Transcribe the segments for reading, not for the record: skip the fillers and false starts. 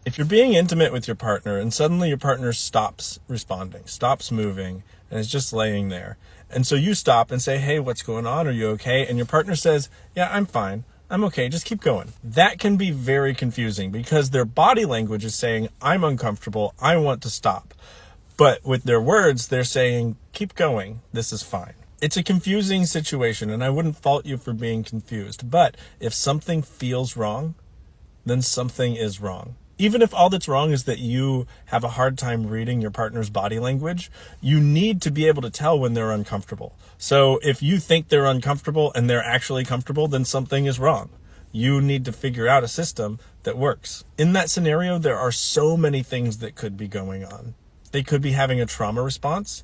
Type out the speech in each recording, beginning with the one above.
If you're being intimate with your partner and suddenly your partner stops responding, stops moving, and is just laying there, and so you stop and say, hey, what's going on? Are you okay? And your partner says, yeah, I'm fine. I'm okay. Just keep going. That can be very confusing because their body language is saying, I'm uncomfortable. I want to stop. But with their words, they're saying, keep going. This is fine. It's a confusing situation, and I wouldn't fault you for being confused. But if something feels wrong, then something is wrong. Even if all that's wrong is that you have a hard time reading your partner's body language, you need to be able to tell when they're uncomfortable. So if you think they're uncomfortable and they're actually comfortable, then something is wrong. You need to figure out a system that works. In that scenario, there are so many things that could be going on. They could be having a trauma response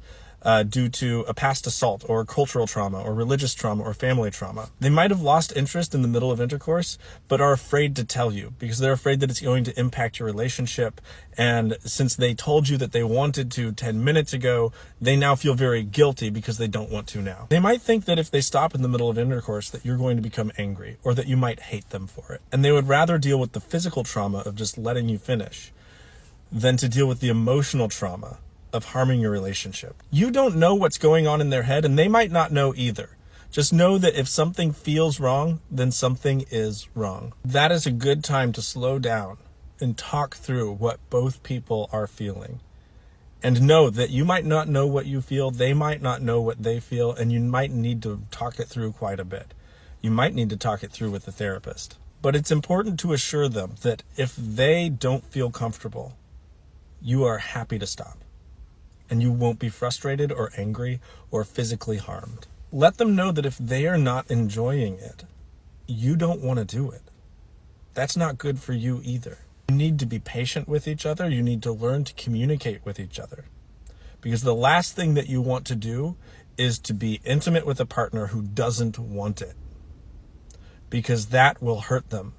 due to a past assault or cultural trauma or religious trauma or family trauma. They might have lost interest in the middle of intercourse, but are afraid to tell you because they're afraid that it's going to impact your relationship. And since they told you that they wanted to 10 minutes ago, they now feel very guilty because they don't want to now. They might think that if they stop in the middle of intercourse that you're going to become angry or that you might hate them for it. And they would rather deal with the physical trauma of just letting you finish than to deal with the emotional trauma of harming your relationship. You don't know what's going on in their head, and they might not know either. Just know that if something feels wrong, then something is wrong. That is a good time to slow down and talk through what both people are feeling. And know that you might not know what you feel, they might not know what they feel, and you might need to talk it through quite a bit. You might need to talk it through with a therapist. But it's important to assure them that if they don't feel comfortable, you are happy to stop. And you won't be frustrated or angry or physically harmed. Let them know that if they are not enjoying it, you don't want to do it. That's not good for you either. You need to be patient with each other. You need to learn to communicate with each other. Because the last thing that you want to do is to be intimate with a partner who doesn't want it. Because that will hurt them.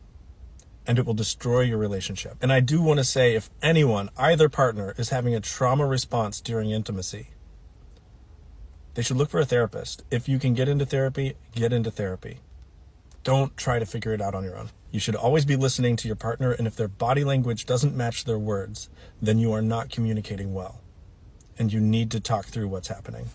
And it will destroy your relationship. And I do want to say, if anyone, either partner, is having a trauma response during intimacy, they should look for a therapist. If you can get into therapy, get into therapy. Don't try to figure it out on your own. You should always be listening to your partner, and if their body language doesn't match their words, then you are not communicating well. And you need to talk through what's happening.